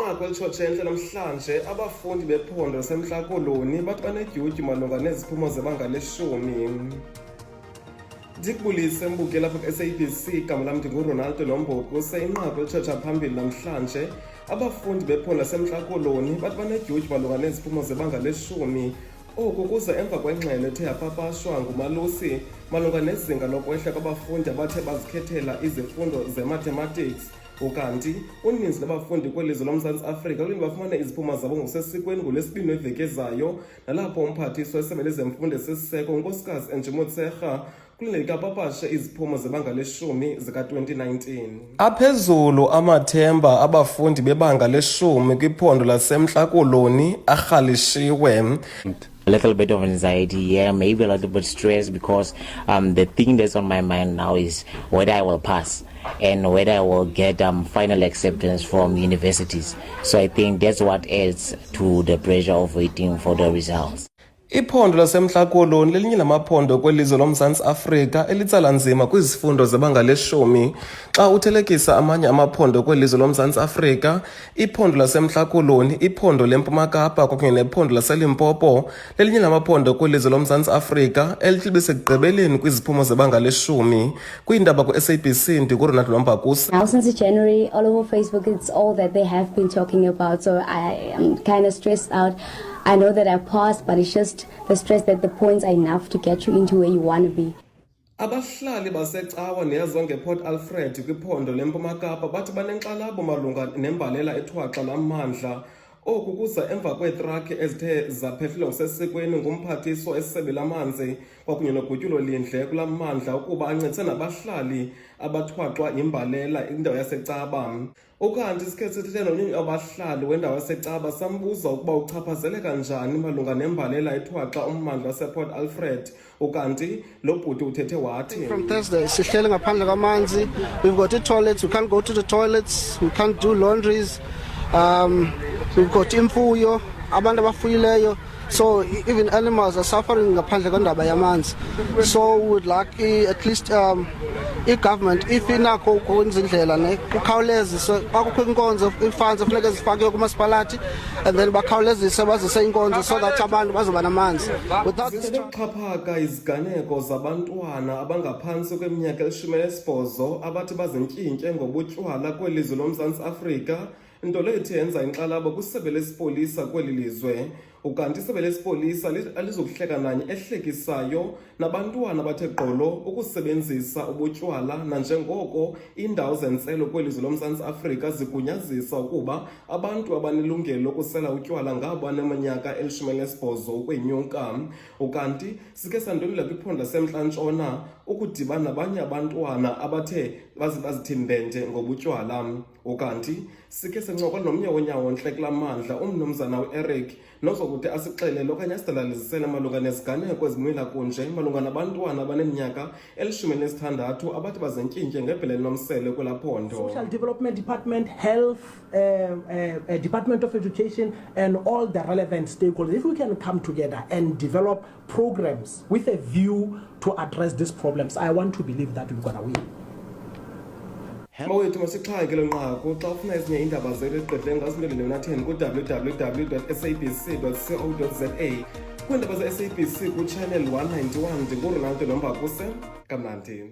Inqaku elitshotshentle namhlanje abafundi bephondo laseMntla-Koloni bathi banedyutyhu malunga neziphumo zebanga le-10. Ndikubulise mbukela apha ku-SABC, igama lam ndinguRonaldo Lomboku. Inqaku elitshotsha phambili namhlanje abafundi bephondo laseMntla-Koloni bathi banedyutyhu malunga neziphumo zebanga le-10. Oku kuza emva kwengxelo ethe yapapashwa nguMalusi malunga nezinga lokwehla kwabafundi abathe bazikhethela izifundo ze-mathematics. Ukanti uninzi labafundi kwelizwe loMzantsi Afrika kulinde bafumane iziphumo zabo ngokusesikweni ngoLwesibini weveki ezayo, nalapho umphathiswa wesebe lezemfundo esisiseko unkosikazi Angie Motshekga kulindeleke apapashe iziphumo zebanga le-10 zika-2019. Aphezulu amathemba abafundi bebanga le-10 kwiphondo laseMntla-Koloni arhalishiwe. A little bit of anxiety, yeah, maybe a little bit stress because the thing that's on my mind now is whether I will pass and whether I will get final acceptance from universities. So I think that's what adds to the pressure of waiting for the results. Iphondo laseMntla-Koloni lelinye lamaphondo kwelizwe loMzantsi Afrika elitsala nzima kwizifundo zebanga le-10. Xa uthelekisa amanye amaphondo kwelizwe loMzantsi Afrika, iphondo laseMntla-Koloni, iphondo leMpuma Kapa kwakunye nephondo laseLimpopo lelinye lamaphondo kwelizwe loMzantsi Afrika elithi libe sekugqibeleni kwiziphumo zebanga le-10. Kwiindaba ku-SABC, ndinguRonaldo Lomboku. Now since January, all over Facebook, it's all that they have been talking about. So I am kind of stressed out. I know that I passed, but it's just the stress that the points are enough to get you into where you want to be. Abahlali baseCawa neyaZonke Port Alfred kwiphondo leMpuma Kapa bathi banenkxalabo malunga nembalela ethwaxa lamandla. Oku kuza emva kweetrakhi ezithe zapheflwa ngokusesikweni ngumphathiswa esebe lamanzi kwakunye nogutyulo lindle kula mandla ukuba ancedise nabahlali abathwaxwa yimbalela indawo yaseCaba. Ukanti sikhe sithethe nomnye abahlali wendawo yaseCaba sambuza ukuba uchaphazeleka njani malunga nembalela ethwaxa ummandla wasePort Alfred. Ukanti lo bhuti uthethe wathi, from Thursday sihlele ngaphandle kwamanzi, we've got toilets, we can't go to the toilets, we can't do laundries, we've got imfuyo, abantu abafuyileyo, so even animals are suffering ngaphandle kwendaba yamanzi. So we would like at least i-government if inakho ukwenza indlela ne kukhawulezise akukho inkonzo ifunds efuneka zifakiwe kumasipalati and then bakhawulezise bazise inkonzo so that abantu bazoba namanzi. Xhaphaka iziganeko zabantwana abangaphantsi kweminyaka eli-18 abathi bazintyintye ngobutywala kwelizwe loMzantsi Afrika, into leyo ithi yenza inkxalabo kwisebe lesipolisa kweli lizwe. Ukanti isebe lesipolisa alizukuhleka nanye ehlekisayo nabantwana bathe gqolo ukusebenzisa ubutywala, nanjengoko iindawo zentselo kwelizwe loMzantsi Afrika zigunyazisa ukuba abantu abanelungelo lokusela utywala ngabo abaneminyaka eli-18 ukwenyuka. Ukanti sikhe sandulula kwiphondo laseMntla-Ntshona ukudibana nabanye abantwana abathe bazithi mbende ngobutywala. Ukanti sikhe sencokola nomnye wonyawo-ntle kulaa mandla, umnumzana u-Eric, nozokuthi asixelele okanye asidalalisele malunga neziganeko ezimila kunje malunga nabantwana abaneminyaka eli-16 abathi bazentyintye ngebhele nomsele kwelaa phondo. Social Development Department, Health, Department of Education, and all the relevant stakeholders, if we can come together and develop programs with a view to address these problems, I want to believe that we're going to win. Mawethu masixhake lo nqaku xa ufuna ezinye iindaba zethu esigqidle ngasingelele natheni ku-www.sabc.co.za. Kwiindaba ze-SABC ku-channel 191 ndinguRonaldo Lomboku. Kamnandi.